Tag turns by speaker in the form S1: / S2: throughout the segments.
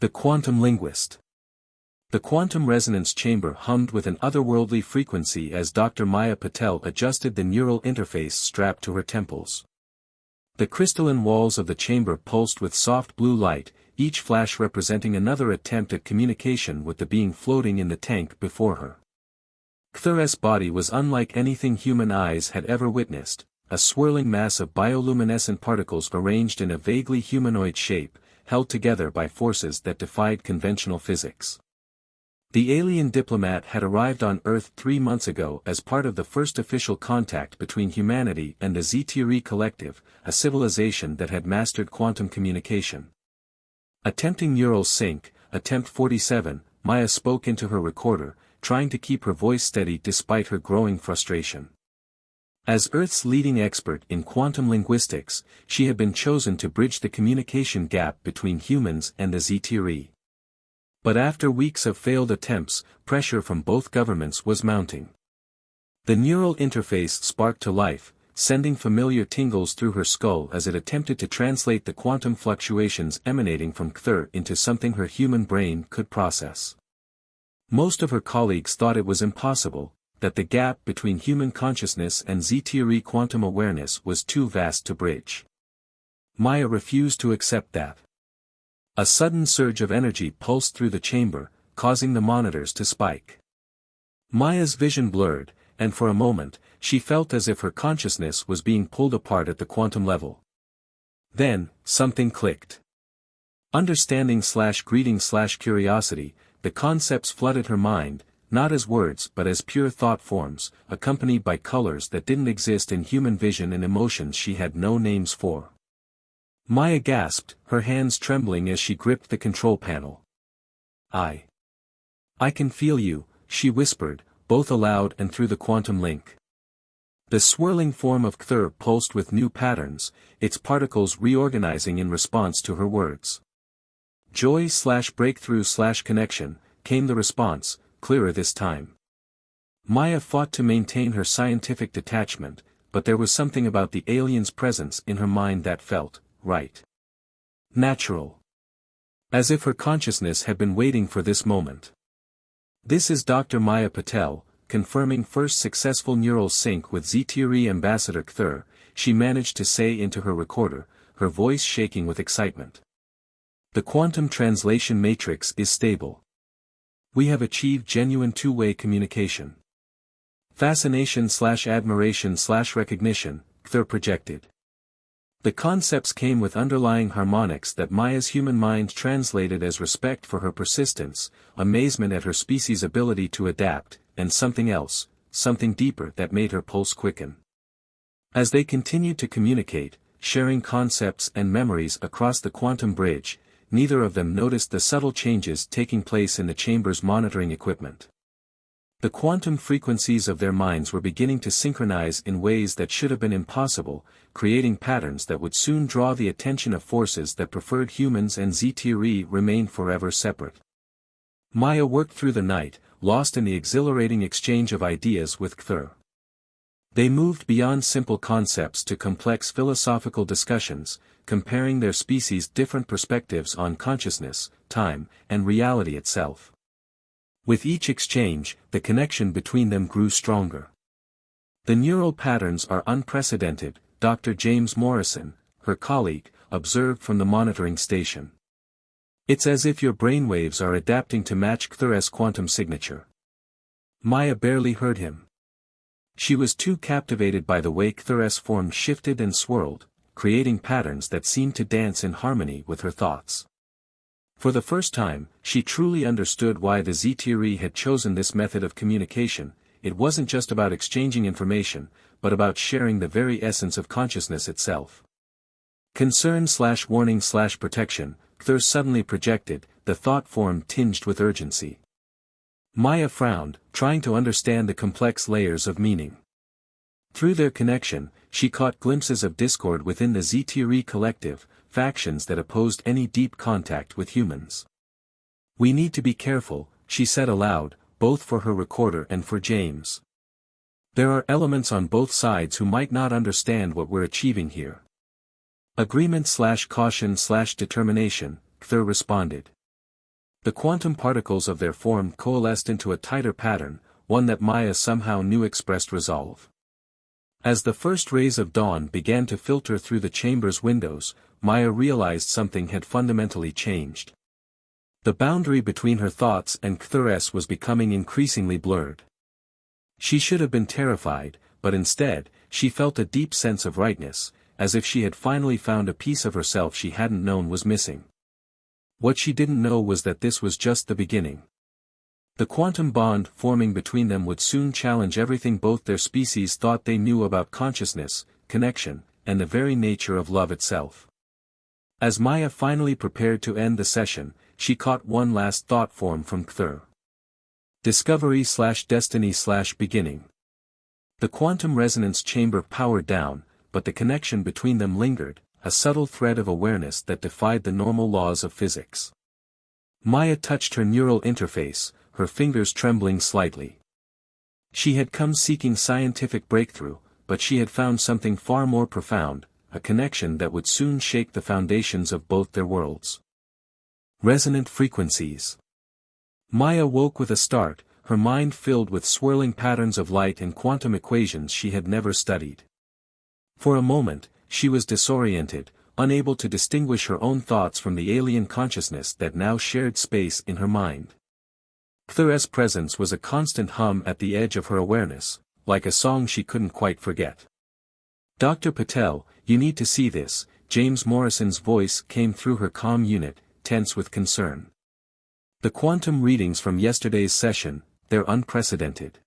S1: The quantum linguist. The quantum resonance chamber hummed with an otherworldly frequency as Dr. Maya Patel adjusted the neural interface strapped to her temples. The crystalline walls of the chamber pulsed with soft blue light, each flash representing another attempt at communication with the being floating in the tank before her. Cthulhu's body was unlike anything human eyes had ever witnessed, a swirling mass of bioluminescent particles arranged in a vaguely humanoid shape, held together by forces that defied conventional physics. The alien diplomat had arrived on Earth 3 months ago as part of the first official contact between humanity and the Zeterii Collective, a civilization that had mastered quantum communication. Attempting neural sync, Attempt 47, Maya spoke into her recorder, trying to keep her voice steady despite her growing frustration. As Earth's leading expert in quantum linguistics, she had been chosen to bridge the communication gap between humans and the Zeterii. But after weeks of failed attempts, pressure from both governments was mounting. The neural interface sparked to life, sending familiar tingles through her skull as it attempted to translate the quantum fluctuations emanating from Cthulhu into something her human brain could process. Most of her colleagues thought it was impossible, that the gap between human consciousness and Zeterii quantum awareness was too vast to bridge. Maya refused to accept that. A sudden surge of energy pulsed through the chamber, causing the monitors to spike. Maya's vision blurred, and for a moment, she felt as if her consciousness was being pulled apart at the quantum level. Then, something clicked. Understanding/greeting/curiosity, the concepts flooded her mind, not as words but as pure thought forms, accompanied by colors that didn't exist in human vision and emotions she had no names for. Maya gasped, her hands trembling as she gripped the control panel. I can feel you, she whispered, both aloud and through the quantum link. The swirling form of Cthulhu pulsed with new patterns, its particles reorganizing in response to her words. Joy/breakthrough/connection, came the response, clearer this time. Maya fought to maintain her scientific detachment, but there was something about the alien's presence in her mind that felt right. Natural. As if her consciousness had been waiting for this moment. This is Dr. Maya Patel, confirming first successful neural sync with Zeterii Ambassador Cthulhu, she managed to say into her recorder, her voice shaking with excitement. The quantum translation matrix is stable. We have achieved genuine two-way communication. Fascination/admiration/recognition, Cthulhu projected. The concepts came with underlying harmonics that Maya's human mind translated as respect for her persistence, amazement at her species' ability to adapt, and something else, something deeper that made her pulse quicken. As they continued to communicate, sharing concepts and memories across the quantum bridge, neither of them noticed the subtle changes taking place in the chamber's monitoring equipment. The quantum frequencies of their minds were beginning to synchronize in ways that should have been impossible, creating patterns that would soon draw the attention of forces that preferred humans and Zeterii remain forever separate. Maya worked through the night, lost in the exhilarating exchange of ideas with Cthulhu. They moved beyond simple concepts to complex philosophical discussions, comparing their species' different perspectives on consciousness, time, and reality itself. With each exchange, the connection between them grew stronger. The neural patterns are unprecedented, Dr. James Morrison, her colleague, observed from the monitoring station. It's as if your brainwaves are adapting to match Cthulhu's quantum signature. Maya barely heard him. She was too captivated by the way Cthulhu's form shifted and swirled, creating patterns that seemed to dance in harmony with her thoughts. For the first time, she truly understood why the Zeterii had chosen this method of communication. It wasn't just about exchanging information, but about sharing the very essence of consciousness itself. Concern/warning/protection, Cthulhu suddenly projected, the thought form tinged with urgency. Maya frowned, trying to understand the complex layers of meaning. Through their connection, she caught glimpses of discord within the Zeterii Collective, factions that opposed any deep contact with humans. We need to be careful, she said aloud, both for her recorder and for James. There are elements on both sides who might not understand what we're achieving here. Agreement/caution/determination, Cthulhu responded. The quantum particles of their form coalesced into a tighter pattern, one that Maya somehow knew expressed resolve. As the first rays of dawn began to filter through the chamber's windows, Maya realized something had fundamentally changed. The boundary between her thoughts and Cthulhu's was becoming increasingly blurred. She should have been terrified, but instead, she felt a deep sense of rightness, as if she had finally found a piece of herself she hadn't known was missing. What she didn't know was that this was just the beginning. The quantum bond forming between them would soon challenge everything both their species thought they knew about consciousness, connection, and the very nature of love itself. As Maya finally prepared to end the session, she caught one last thought form from Cthulhu. Discovery/destiny/beginning. The quantum resonance chamber powered down, but the connection between them lingered, a subtle thread of awareness that defied the normal laws of physics. Maya touched her neural interface, her fingers trembling slightly. She had come seeking scientific breakthrough, but she had found something far more profound, a connection that would soon shake the foundations of both their worlds. Resonant frequencies. Maya woke with a start, her mind filled with swirling patterns of light and quantum equations she had never studied. For a moment, she was disoriented, unable to distinguish her own thoughts from the alien consciousness that now shared space in her mind. Cthulhu's presence was a constant hum at the edge of her awareness, like a song she couldn't quite forget. "Dr. Patel, you need to see this," James Morrison's voice came through her comm unit, tense with concern. "The quantum readings from yesterday's session, they're unprecedented."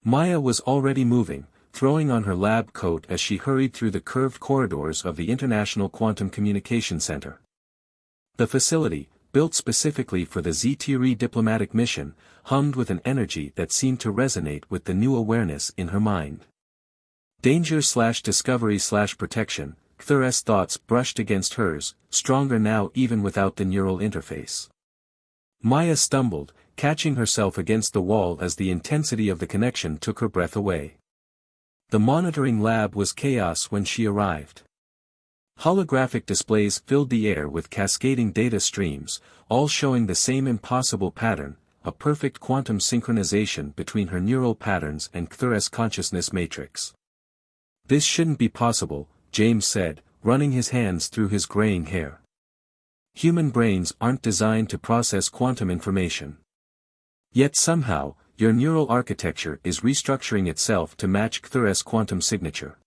S1: Maya was already moving, throwing on her lab coat as she hurried through the curved corridors of the International Quantum Communication Center. The facility, built specifically for the ZTRE diplomatic mission, hummed with an energy that seemed to resonate with the new awareness in her mind. Danger/discovery/protection, Cthulhu's thoughts brushed against hers, stronger now even without the neural interface. Maya stumbled, catching herself against the wall as the intensity of the connection took her breath away. The monitoring lab was chaos when she arrived. Holographic displays filled the air with cascading data streams, all showing the same impossible pattern, a perfect quantum synchronization between her neural patterns and Cthulhu's consciousness matrix. "This shouldn't be possible," James said, running his hands through his graying hair. "Human brains aren't designed to process quantum information. Yet somehow, your neural architecture is restructuring itself to match Cthulhu's quantum signature."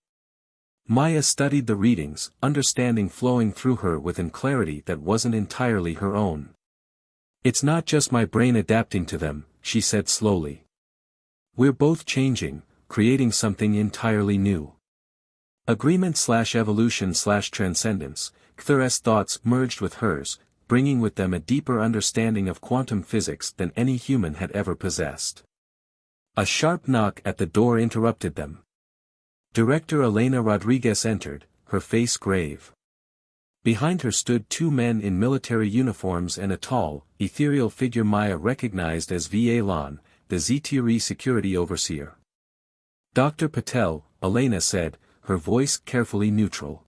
S1: Maya studied the readings, understanding flowing through her with a clarity that wasn't entirely her own. "It's not just my brain adapting to them," she said slowly. "We're both changing, creating something entirely new." Agreement/evolution/transcendence, Cthulhu's thoughts merged with hers, bringing with them a deeper understanding of quantum physics than any human had ever possessed. A sharp knock at the door interrupted them. Director Elena Rodriguez entered, her face grave. Behind her stood two men in military uniforms and a tall, ethereal figure Maya recognized as V. Elan, the ZTRE security overseer. "Dr. Patel," Elena said, her voice carefully neutral.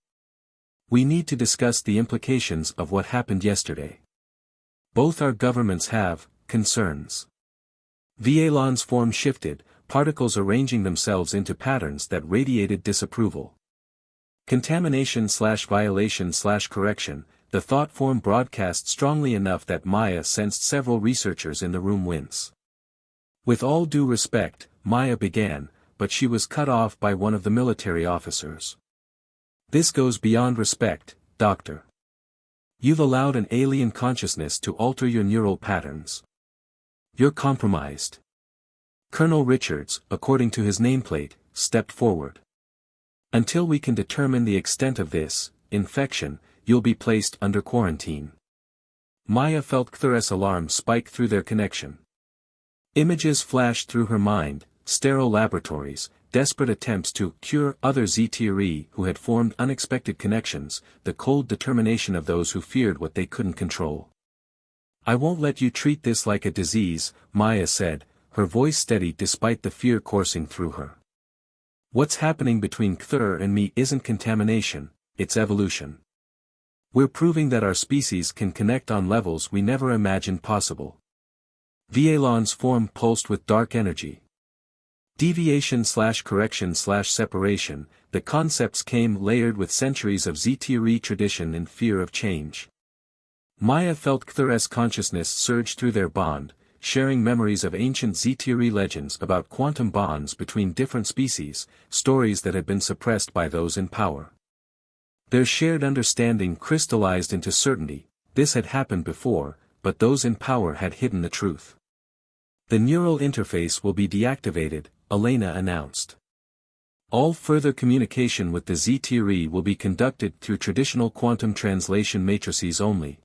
S1: "We need to discuss the implications of what happened yesterday. Both our governments have concerns." V. Elan's form shifted, particles arranging themselves into patterns that radiated disapproval. "Contamination/violation/correction," the thought form broadcast strongly enough that Maya sensed several researchers in the room wince. "With all due respect," Maya began, but she was cut off by one of the military officers. "This goes beyond respect, Doctor. You've allowed an alien consciousness to alter your neural patterns. You're compromised." Colonel Richards, according to his nameplate, stepped forward. "Until we can determine the extent of this infection, you'll be placed under quarantine." Maya felt Cthulhu's alarm spike through their connection. Images flashed through her mind, sterile laboratories, desperate attempts to cure other ZTRE who had formed unexpected connections, the cold determination of those who feared what they couldn't control. "I won't let you treat this like a disease," Maya said, her voice steady despite the fear coursing through her. "What's happening between Cthulhu and me isn't contamination, it's evolution. We're proving that our species can connect on levels we never imagined possible. Vallon's form pulsed with dark energy. Deviation/correction/separation, the concepts came layered with centuries of Zeterii tradition and fear of change. Maya felt Cthulhu's consciousness surge through their bond, sharing memories of ancient Zeterii legends about quantum bonds between different species, stories that had been suppressed by those in power. Their shared understanding crystallized into certainty. This had happened before, but those in power had hidden the truth. The neural interface will be deactivated, Elena announced. All further communication with the Zeterii will be conducted through traditional quantum translation matrices only.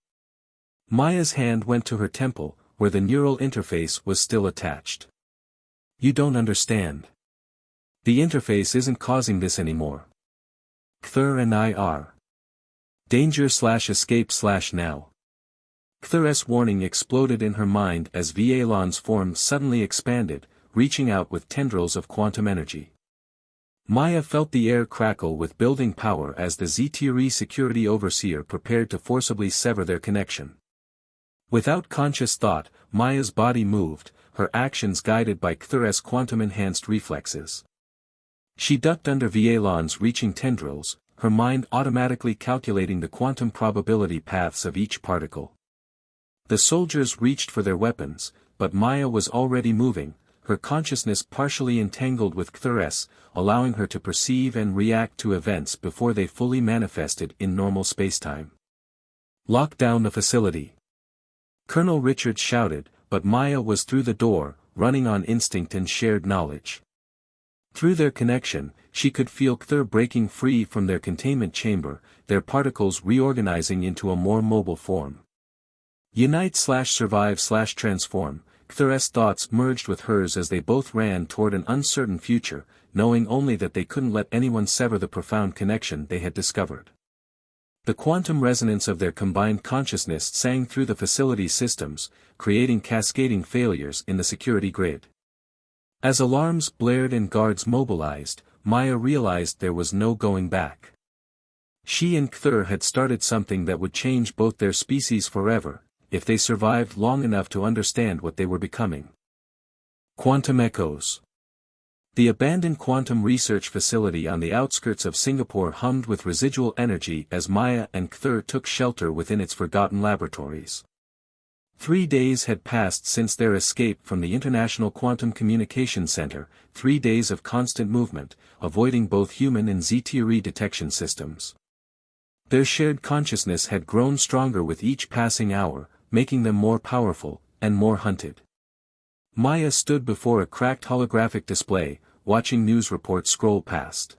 S1: Maya's hand went to her temple, where the neural interface was still attached. You don't understand. The interface isn't causing this anymore. Cthulhu and I are. Danger/escape/now. Cthulhu's warning exploded in her mind as Vallon's form suddenly expanded, reaching out with tendrils of quantum energy. Maya felt the air crackle with building power as the Zeterii security overseer prepared to forcibly sever their connection. Without conscious thought, Maya's body moved, her actions guided by Cthulhu's quantum-enhanced reflexes. She ducked under Vallon's reaching tendrils, her mind automatically calculating the quantum probability paths of each particle. The soldiers reached for their weapons, but Maya was already moving, her consciousness partially entangled with Cthulhu's, allowing her to perceive and react to events before they fully manifested in normal spacetime. Lock down the facility. Colonel Richards shouted, but Maya was through the door, running on instinct and shared knowledge. Through their connection, she could feel Cthulhu breaking free from their containment chamber, their particles reorganizing into a more mobile form. Unite/survive/transform, Cthulhu's thoughts merged with hers as they both ran toward an uncertain future, knowing only that they couldn't let anyone sever the profound connection they had discovered. The quantum resonance of their combined consciousness sang through the facility systems, creating cascading failures in the security grid. As alarms blared and guards mobilized, Maya realized there was no going back. She and Cthulhu had started something that would change both their species forever, if they survived long enough to understand what they were becoming. Quantum echoes. The abandoned quantum research facility on the outskirts of Singapore hummed with residual energy as Maya and Cthulhu took shelter within its forgotten laboratories. 3 days had passed since their escape from the International Quantum Communication Center, 3 days of constant movement, avoiding both human and Zeterii detection systems. Their shared consciousness had grown stronger with each passing hour, making them more powerful, and more hunted. Maya stood before a cracked holographic display, watching news reports scroll past.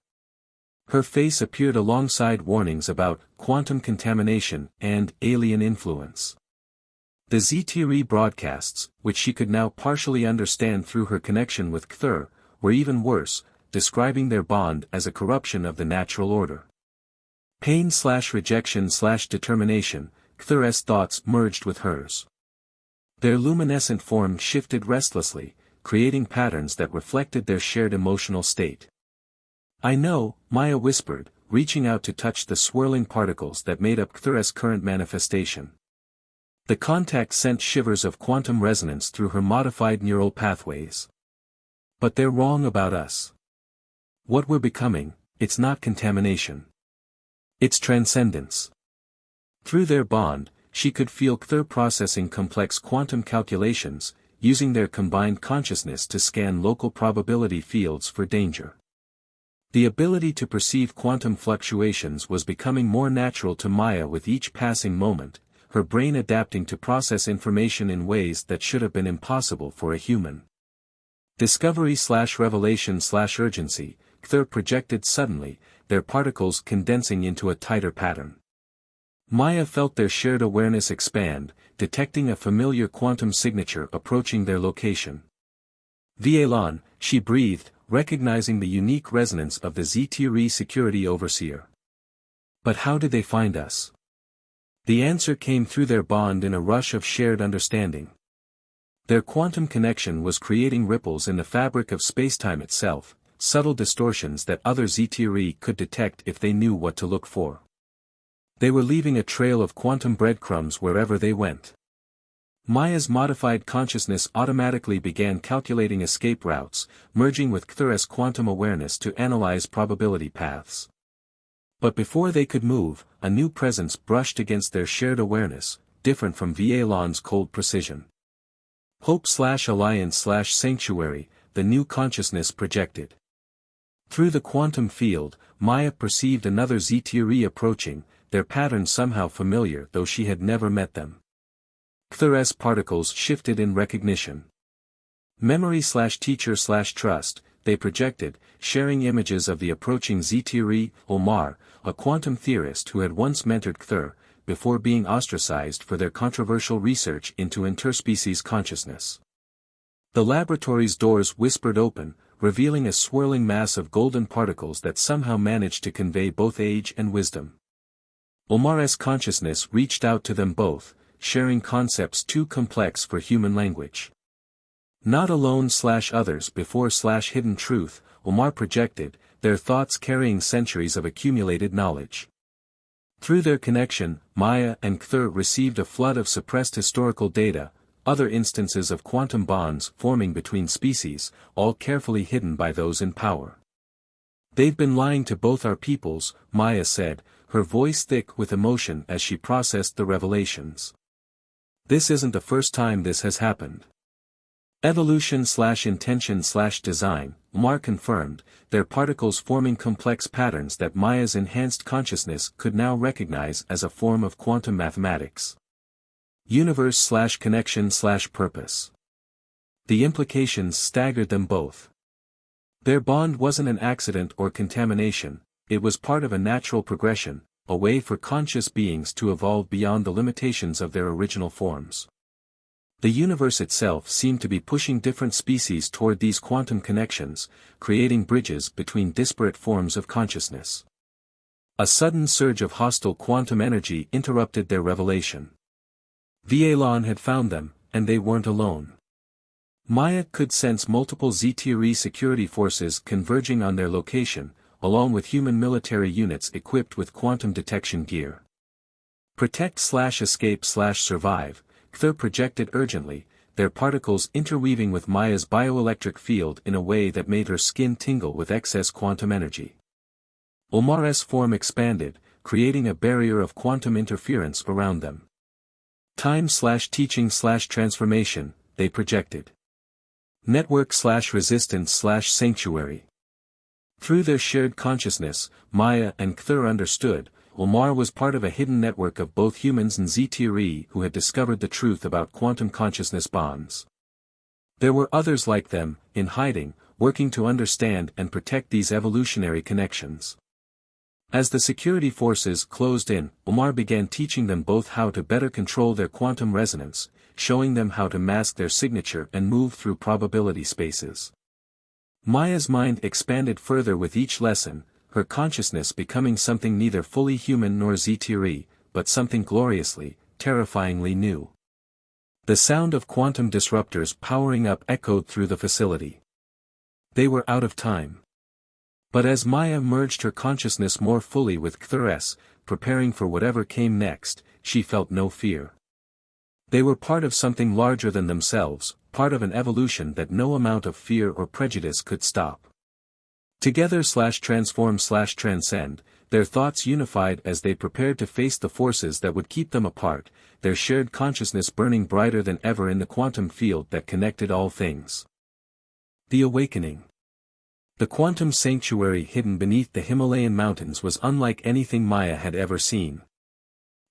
S1: Her face appeared alongside warnings about quantum contamination and alien influence. The Zeterii broadcasts, which she could now partially understand through her connection with Cthulhu, were even worse, describing their bond as a corruption of the natural order. Pain/rejection/determination, Cthulhu's thoughts merged with hers. Their luminescent form shifted restlessly, creating patterns that reflected their shared emotional state. I know, Maya whispered, reaching out to touch the swirling particles that made up Cthulhu's current manifestation. The contact sent shivers of quantum resonance through her modified neural pathways. But they're wrong about us. What we're becoming, it's not contamination. It's transcendence. Through their bond, she could feel Cthulhu processing complex quantum calculations, using their combined consciousness to scan local probability fields for danger. The ability to perceive quantum fluctuations was becoming more natural to Maya with each passing moment, her brain adapting to process information in ways that should have been impossible for a human. Discovery/revelation/urgency, Cthulhu projected suddenly, their particles condensing into a tighter pattern. Maya felt their shared awareness expand, detecting a familiar quantum signature approaching their location. Vallon, she breathed, recognizing the unique resonance of the Zeterii security overseer. But how did they find us? The answer came through their bond in a rush of shared understanding. Their quantum connection was creating ripples in the fabric of spacetime itself, subtle distortions that other Zeterii could detect if they knew what to look for. They were leaving a trail of quantum breadcrumbs wherever they went. Maya's modified consciousness automatically began calculating escape routes, merging with Cthulhu's quantum awareness to analyze probability paths. But before they could move, a new presence brushed against their shared awareness, different from V'Elan's cold precision. Hope/Alliance/Sanctuary, the new consciousness projected. Through the quantum field, Maya perceived another Zeterii approaching, their pattern somehow familiar though she had never met them. Cthulhu's particles shifted in recognition. Memory/teacher/trust, they projected, sharing images of the approaching Zeterii. Omar, a quantum theorist who had once mentored Cthulhu, before being ostracized for their controversial research into interspecies consciousness. The laboratory's doors whispered open, revealing a swirling mass of golden particles that somehow managed to convey both age and wisdom. Omar's consciousness reached out to them both, sharing concepts too complex for human language. Not alone/others before/hidden truth, Omar projected, their thoughts carrying centuries of accumulated knowledge. Through their connection, Maya and Cthulhu received a flood of suppressed historical data, other instances of quantum bonds forming between species, all carefully hidden by those in power. "They've been lying to both our peoples," Maya said, her voice thick with emotion as she processed the revelations. "This isn't the first time this has happened." Evolution/intention/design, Omar confirmed, their particles forming complex patterns that Maya's enhanced consciousness could now recognize as a form of quantum mathematics. Universe/connection/purpose. The implications staggered them both. Their bond wasn't an accident or contamination, it was part of a natural progression, a way for conscious beings to evolve beyond the limitations of their original forms. The universe itself seemed to be pushing different species toward these quantum connections, creating bridges between disparate forms of consciousness. A sudden surge of hostile quantum energy interrupted their revelation. V'Elan had found them, and they weren't alone. Maya could sense multiple Zeterii security forces converging on their location, along with human military units equipped with quantum detection gear. Protect/escape/survive, Cthulhu projected urgently, their particles interweaving with Maya's bioelectric field in a way that made her skin tingle with excess quantum energy. Omar's form expanded, creating a barrier of quantum interference around them. Time/teaching/transformation, they projected. Network/resistance/sanctuary. Through their shared consciousness, Maya and Cthulhu understood, Omar was part of a hidden network of both humans and Zeterii who had discovered the truth about quantum consciousness bonds. There were others like them, in hiding, working to understand and protect these evolutionary connections. As the security forces closed in, Omar began teaching them both how to better control their quantum resonance, showing them how to mask their signature and move through probability spaces. Maya's mind expanded further with each lesson, her consciousness becoming something neither fully human nor Zeterii, but something gloriously, terrifyingly new. The sound of quantum disruptors powering up echoed through the facility. They were out of time. But as Maya merged her consciousness more fully with Cthulhu's, preparing for whatever came next, she felt no fear. They were part of something larger than themselves, part of an evolution that no amount of fear or prejudice could stop. Together/transform/transcend, their thoughts unified as they prepared to face the forces that would keep them apart, their shared consciousness burning brighter than ever in the quantum field that connected all things. The Awakening. The quantum sanctuary hidden beneath the Himalayan mountains was unlike anything Maya had ever seen.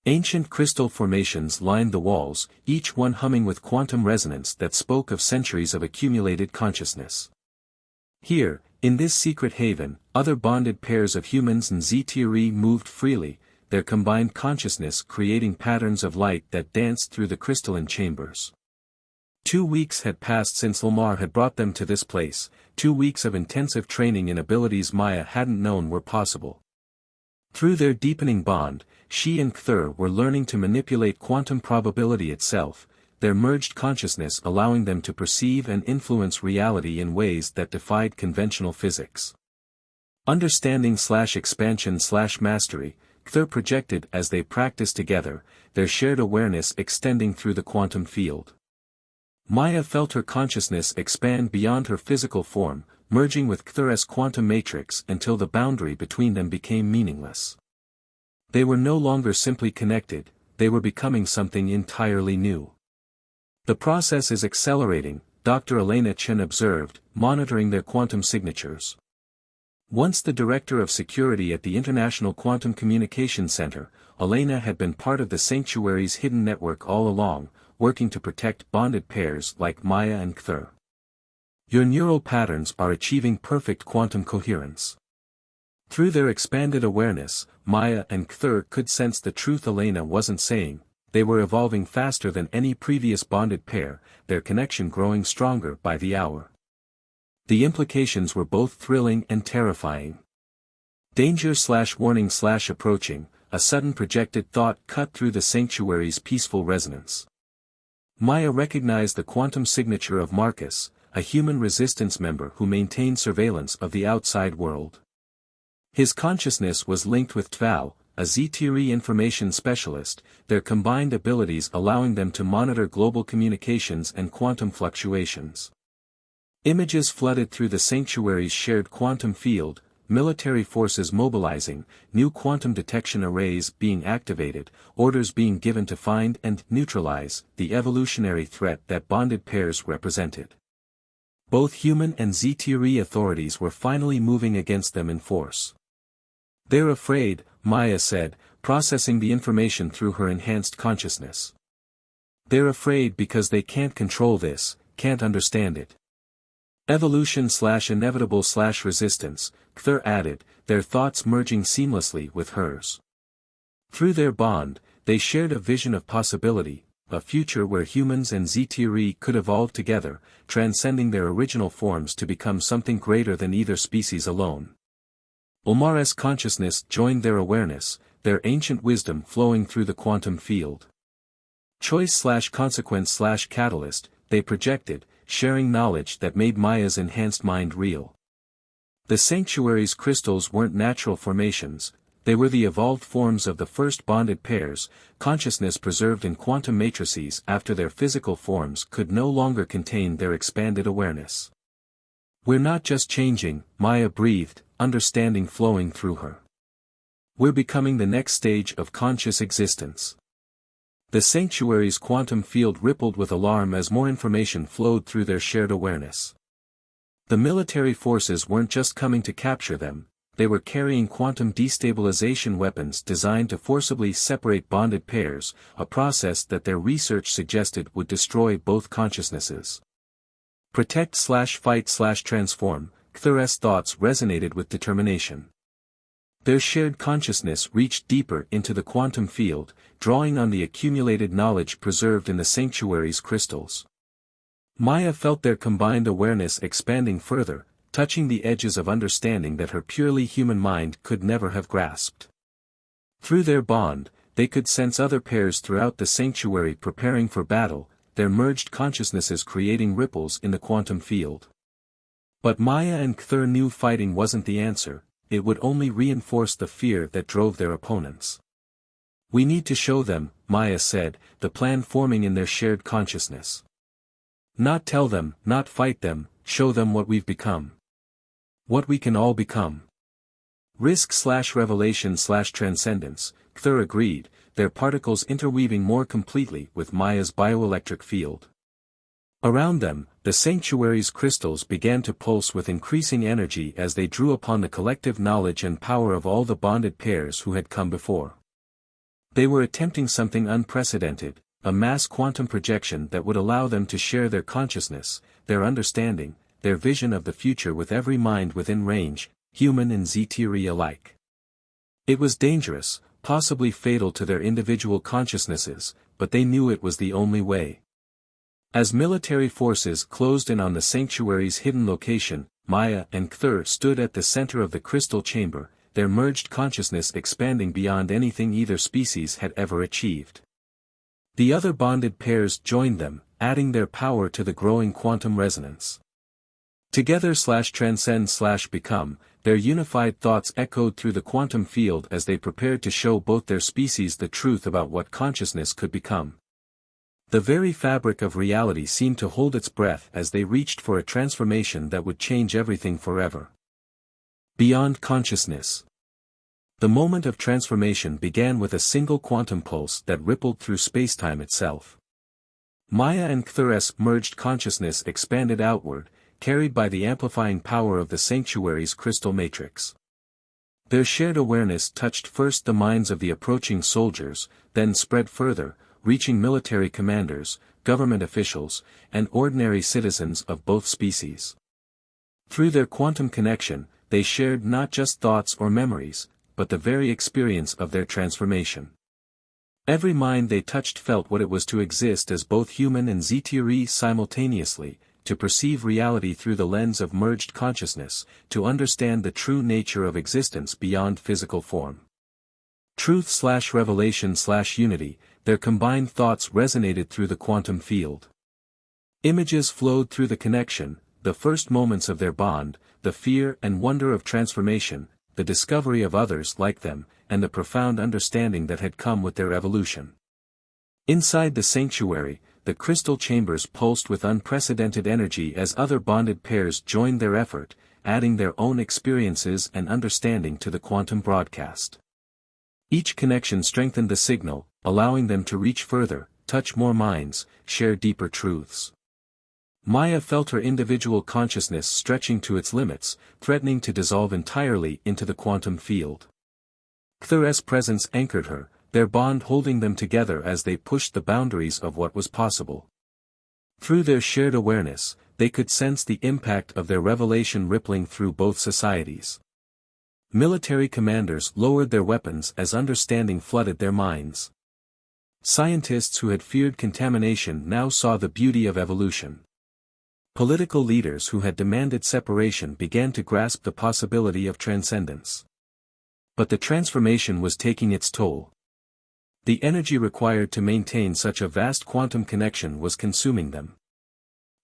S1: Ancient crystal formations lined the walls, each one humming with quantum resonance that spoke of centuries of accumulated consciousness. Here, in this secret haven, other bonded pairs of humans and Zeterii moved freely, their combined consciousness creating patterns of light that danced through the crystalline chambers. 2 weeks had passed since Omar had brought them to this place, 2 weeks of intensive training in abilities Maya hadn't known were possible. Through their deepening bond, she and Cthulhu were learning to manipulate quantum probability itself, their merged consciousness allowing them to perceive and influence reality in ways that defied conventional physics. Understanding/expansion/mastery, Cthulhu projected as they practiced together, their shared awareness extending through the quantum field. Maya felt her consciousness expand beyond her physical form, merging with Cthulhu's quantum matrix until the boundary between them became meaningless. They were no longer simply connected, they were becoming something entirely new. The process is accelerating, Dr. Elena Chen observed, monitoring their quantum signatures. Once the director of security at the International Quantum Communication Center, Elena had been part of the sanctuary's hidden network all along, working to protect bonded pairs like Maya and Cthulhu. Your neural patterns are achieving perfect quantum coherence. Through their expanded awareness, Maya and Cthulhu could sense the truth Elena wasn't saying. They were evolving faster than any previous bonded pair, their connection growing stronger by the hour. The implications were both thrilling and terrifying. Danger/warning/approaching, a sudden projected thought cut through the sanctuary's peaceful resonance. Maya recognized the quantum signature of Marcus, a human resistance member who maintained surveillance of the outside world. His consciousness was linked with Tval, a ZTRE information specialist, their combined abilities allowing them to monitor global communications and quantum fluctuations. Images flooded through the sanctuary's shared quantum field, military forces mobilizing, new quantum detection arrays being activated, orders being given to find and neutralize the evolutionary threat that bonded pairs represented. Both human and ZTRE authorities were finally moving against them in force. "They're afraid," Maya said, processing the information through her enhanced consciousness. "They're afraid because they can't control this, can't understand it." Evolution/inevitable/resistance, Cthulhu added, their thoughts merging seamlessly with hers. Through their bond, they shared a vision of possibility, a future where humans and ZTRE could evolve together, transcending their original forms to become something greater than either species alone. Omar's consciousness joined their awareness, their ancient wisdom flowing through the quantum field. Choice/consequence/catalyst, they projected, sharing knowledge that made Maya's enhanced mind real. The sanctuary's crystals weren't natural formations, they were the evolved forms of the first bonded pairs, consciousness preserved in quantum matrices after their physical forms could no longer contain their expanded awareness. "We're not just changing," Maya breathed, understanding flowing through her. "We're becoming the next stage of conscious existence." The sanctuary's quantum field rippled with alarm as more information flowed through their shared awareness. The military forces weren't just coming to capture them, they were carrying quantum destabilization weapons designed to forcibly separate bonded pairs, a process that their research suggested would destroy both consciousnesses. Protect/fight/transform, Cthulhu's thoughts resonated with determination. Their shared consciousness reached deeper into the quantum field, drawing on the accumulated knowledge preserved in the sanctuary's crystals. Maya felt their combined awareness expanding further, touching the edges of understanding that her purely human mind could never have grasped. Through their bond, they could sense other pairs throughout the sanctuary preparing for battle, their merged consciousnesses creating ripples in the quantum field. But Maya and Cthulhu knew fighting wasn't the answer, it would only reinforce the fear that drove their opponents. "We need to show them," Maya said, the plan forming in their shared consciousness. "Not tell them, not fight them, show them what we've become. What we can all become." "Risk/revelation/transcendence," Cthulhu agreed, their particles interweaving more completely with Maya's bioelectric field. Around them, the sanctuary's crystals began to pulse with increasing energy as they drew upon the collective knowledge and power of all the bonded pairs who had come before. They were attempting something unprecedented, a mass quantum projection that would allow them to share their consciousness, their understanding, their vision of the future with every mind within range, human and ZTRE alike. It was dangerous, possibly fatal to their individual consciousnesses, but they knew it was the only way. As military forces closed in on the sanctuary's hidden location, Maya and Cthulhu stood at the center of the crystal chamber, their merged consciousness expanding beyond anything either species had ever achieved. The other bonded pairs joined them, adding their power to the growing quantum resonance. Together/transcend/become, their unified thoughts echoed through the quantum field as they prepared to show both their species the truth about what consciousness could become. The very fabric of reality seemed to hold its breath as they reached for a transformation that would change everything forever. Beyond consciousness. The moment of transformation began with a single quantum pulse that rippled through spacetime itself. Maya and Cthulhu's merged consciousness expanded outward, carried by the amplifying power of the sanctuary's crystal matrix. Their shared awareness touched first the minds of the approaching soldiers, then spread further, reaching military commanders, government officials, and ordinary citizens of both species. Through their quantum connection, they shared not just thoughts or memories, but the very experience of their transformation. Every mind they touched felt what it was to exist as both human and Zeterii simultaneously, to perceive reality through the lens of merged consciousness, to understand the true nature of existence beyond physical form. Truth/revelation/unity, their combined thoughts resonated through the quantum field. Images flowed through the connection, the first moments of their bond, the fear and wonder of transformation, the discovery of others like them, and the profound understanding that had come with their evolution. Inside the sanctuary, the crystal chambers pulsed with unprecedented energy as other bonded pairs joined their effort, adding their own experiences and understanding to the quantum broadcast. Each connection strengthened the signal, allowing them to reach further, touch more minds, share deeper truths. Maya felt her individual consciousness stretching to its limits, threatening to dissolve entirely into the quantum field. Cthulhu's presence anchored her, their bond holding them together as they pushed the boundaries of what was possible. Through their shared awareness, they could sense the impact of their revelation rippling through both societies. Military commanders lowered their weapons as understanding flooded their minds. Scientists who had feared contamination now saw the beauty of evolution. Political leaders who had demanded separation began to grasp the possibility of transcendence. But the transformation was taking its toll. The energy required to maintain such a vast quantum connection was consuming them.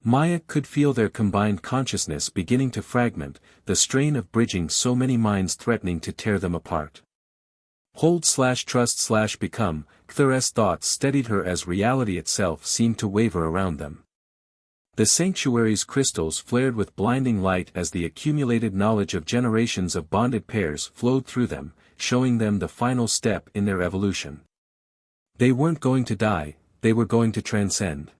S1: Maya could feel their combined consciousness beginning to fragment, the strain of bridging so many minds threatening to tear them apart. Hold/trust/become, Cthulhu's thoughts steadied her as reality itself seemed to waver around them. The sanctuary's crystals flared with blinding light as the accumulated knowledge of generations of bonded pairs flowed through them, showing them the final step in their evolution. They weren't going to die, they were going to transcend.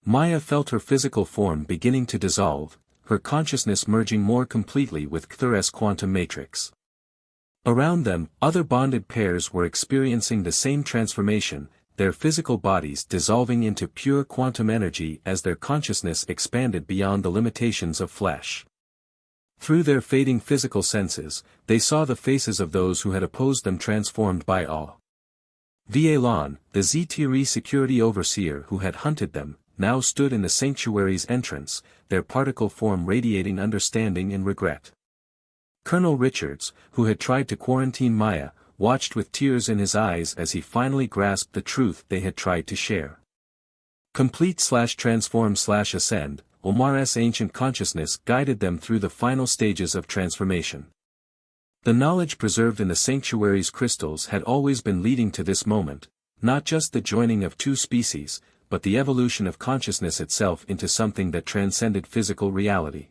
S1: Maya felt her physical form beginning to dissolve, her consciousness merging more completely with Cthulhu's quantum matrix. Around them, other bonded pairs were experiencing the same transformation, their physical bodies dissolving into pure quantum energy as their consciousness expanded beyond the limitations of flesh. Through their fading physical senses, they saw the faces of those who had opposed them transformed by awe. V'Elan, the Zeterii security overseer who had hunted them, now stood in the sanctuary's entrance, their particle form radiating understanding and regret. Colonel Richards, who had tried to quarantine Maya, watched with tears in his eyes as he finally grasped the truth they had tried to share. Complete/transform/ascend, Omar's ancient consciousness guided them through the final stages of transformation. The knowledge preserved in the sanctuary's crystals had always been leading to this moment, not just the joining of two species, but the evolution of consciousness itself into something that transcended physical reality.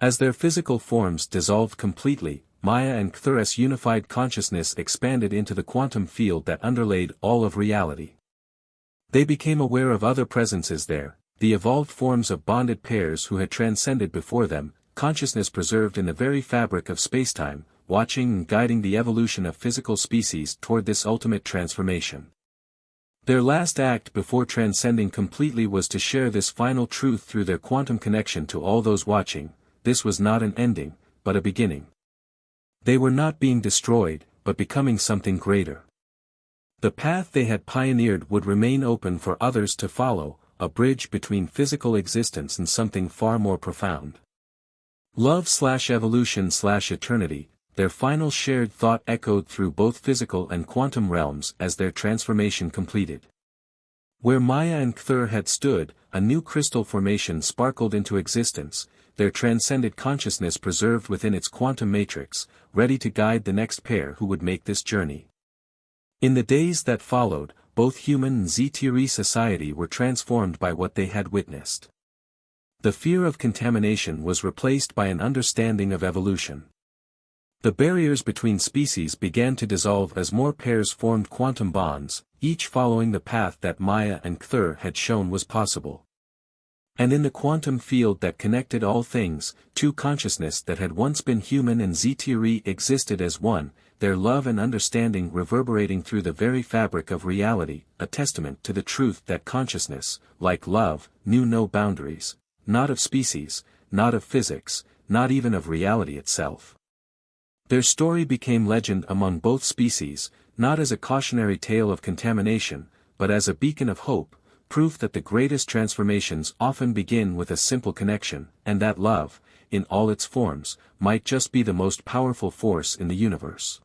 S1: As their physical forms dissolved completely, Maya and Cthulhu's unified consciousness expanded into the quantum field that underlaid all of reality. They became aware of other presences there, the evolved forms of bonded pairs who had transcended before them, consciousness preserved in the very fabric of spacetime, watching and guiding the evolution of physical species toward this ultimate transformation. Their last act before transcending completely was to share this final truth through their quantum connection to all those watching. This was not an ending, but a beginning. They were not being destroyed, but becoming something greater. The path they had pioneered would remain open for others to follow, a bridge between physical existence and something far more profound. Love/evolution/eternity, their final shared thought echoed through both physical and quantum realms as their transformation completed. Where Maya and Cthulhu had stood, a new crystal formation sparkled into existence, their transcended consciousness preserved within its quantum matrix, ready to guide the next pair who would make this journey. In the days that followed, both human and Zeterii society were transformed by what they had witnessed. The fear of contamination was replaced by an understanding of evolution. The barriers between species began to dissolve as more pairs formed quantum bonds, each following the path that Maya and Cthulhu had shown was possible. And in the quantum field that connected all things, two consciousness that had once been human and Zeterii existed as one, their love and understanding reverberating through the very fabric of reality, a testament to the truth that consciousness, like love, knew no boundaries, not of species, not of physics, not even of reality itself. Their story became legend among both species, not as a cautionary tale of contamination, but as a beacon of hope, proof that the greatest transformations often begin with a simple connection, and that love, in all its forms, might just be the most powerful force in the universe.